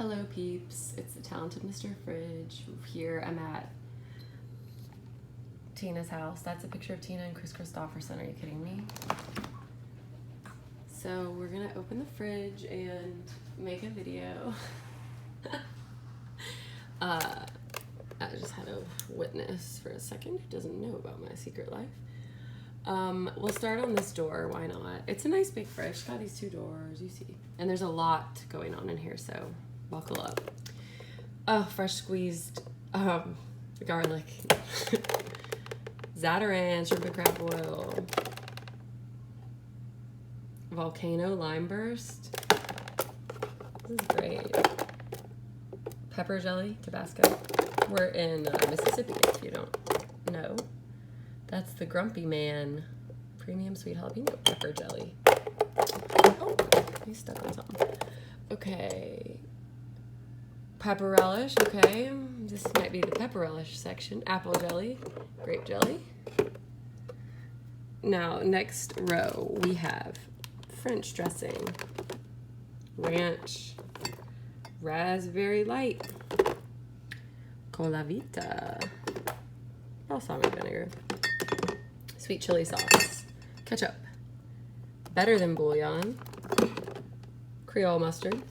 Hello peeps, it's the talented Mr. Fridge. Here I'm at Tina's house. That's a picture of Tina and Chris Christopherson, are you kidding me? So we're gonna open the fridge and make a video. I just had a witness for a second who doesn't know about my secret life. We'll start on this door, why not? It's a nice big fridge, it's got these two doors, you see. And there's a lot going on in here, so buckle up. Oh, fresh squeezed garlic. Zatarain, shrimp and crab oil. Volcano lime burst. This is great. Pepper jelly, Tabasco. We're in Mississippi, if you don't know. That's the Grumpy Man premium sweet jalapeno pepper jelly. Oh, he's stuck on something. Okay. Pepper relish, okay. This might be the pepper relish section. Apple jelly, grape jelly. Now, next row, we have French dressing, ranch, raspberry light, colavita, balsamic vinegar, sweet chili sauce, ketchup, better than bouillon, Creole mustard.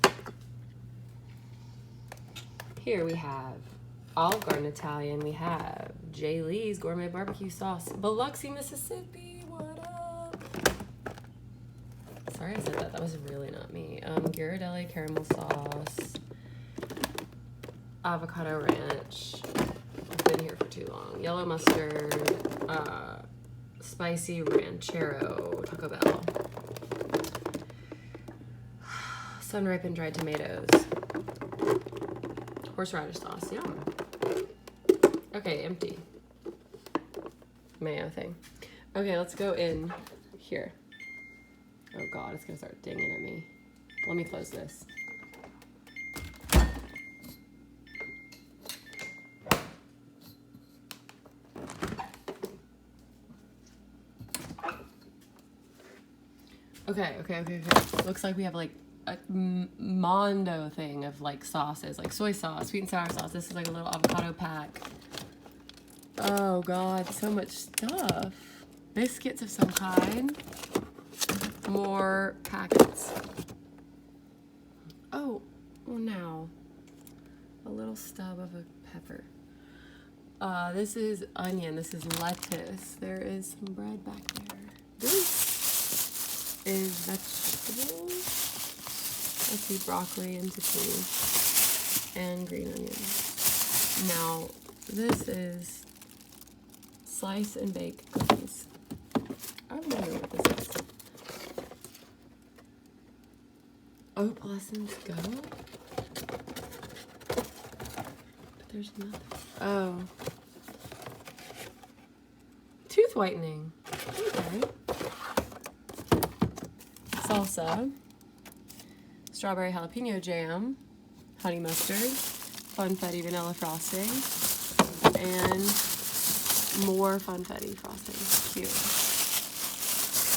Here we have Olive Garden Italian. We have J. Lee's Gourmet Barbecue Sauce, Biloxi, Mississippi. What up? Sorry I said that. That was really not me. Ghirardelli caramel sauce, avocado ranch. I've been here for too long. Yellow mustard, spicy ranchero, Taco Bell, sun-ripened dried tomatoes, horseradish sauce, yum. Okay, empty. Mayo thing. Okay, let's go in here. Oh God, it's gonna start dinging at me. Let me close this. Okay. Looks like we have like a mondo thing of like sauces, like soy sauce, sweet and sour sauce. This is like a little avocado pack. Oh God, so much stuff. Biscuits of some kind. More packets. Oh, now a little stub of a pepper. This is onion. This is lettuce. There is some bread back there. This is vegetables. I see broccoli and zucchini and green onions. Now, this is slice and bake cookies. I don't know what this is. Oh, blessings go. But there's nothing. Oh. Tooth whitening. Okay. Salsa. Strawberry jalapeno jam. Honey mustard. Funfetti vanilla frosting. And more funfetti frosting. Cute.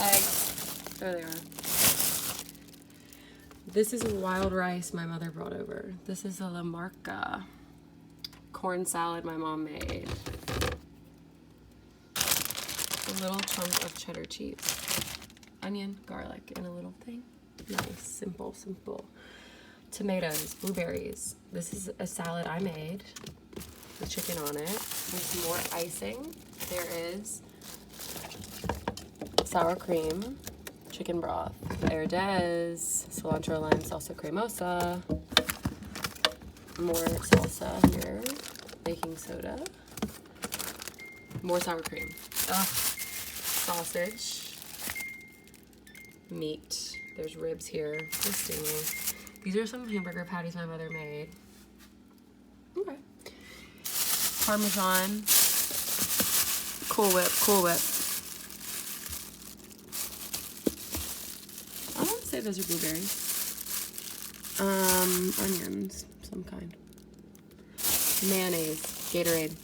Eggs. There they are. This is wild rice my mother brought over. This is a La Marca corn salad my mom made. A little chunk of cheddar cheese. Onion, garlic, and a little thing. Nice, simple. Tomatoes, blueberries. This is a salad I made with chicken on it. With some more icing. There is sour cream, chicken broth, Herdez, cilantro lime salsa cremosa, more salsa here, baking soda, more sour cream, sausage, meat, there's ribs here, these are some hamburger patties my mother made, okay, Parmesan, Cool Whip, say those are blueberries. Onions, some kind. Mayonnaise, Gatorade.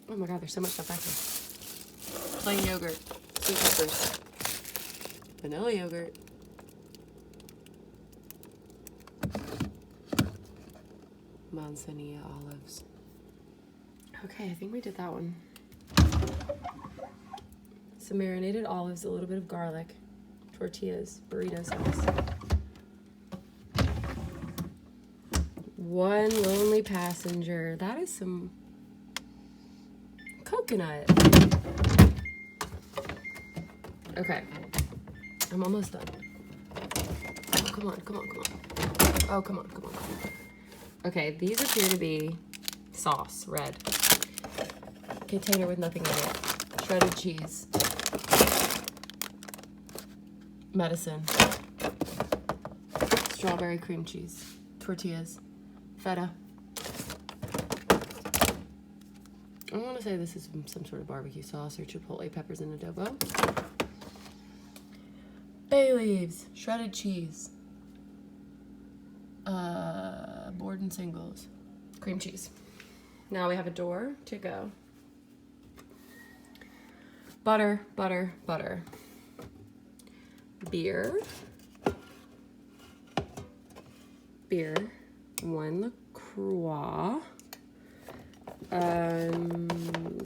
Oh my God, there's so much stuff back here. Plain yogurt, sweet peppers, vanilla yogurt, Manzanilla olives. Okay, I think we did that one. Some marinated olives, a little bit of garlic, tortillas, burrito sauce. One lonely passenger. That is some coconut. Okay, I'm almost done. Oh, come on, come on, come on. Oh, come on, come on, come on. Okay, these appear to be sauce, red. Container with nothing in it. Shredded cheese. Medicine. Strawberry cream cheese. Tortillas. Feta. I want to say this is some sort of barbecue sauce or chipotle peppers and adobo. Bay leaves. Shredded cheese. Board and singles. Cream cheese. Now we have a door to go. Butter, butter, butter. Beer. Beer. 1 LaCroix.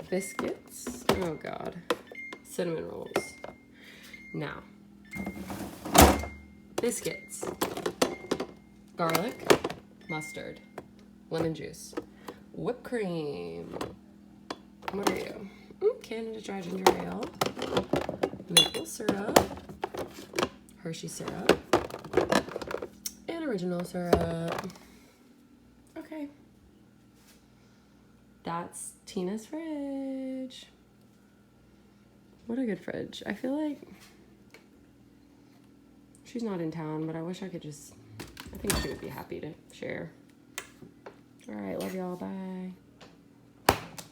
Biscuits. Oh God. Cinnamon rolls. Now. Biscuits. Garlic. Mustard. Lemon juice. Whipped cream. What are you? Canada Dry Ginger Ale. Maple syrup. Hershey syrup. And original syrup. Okay. That's Tina's fridge. What a good fridge. I feel like she's not in town, but I wish I could just, I think she would be happy to share. All right, love y'all. Bye.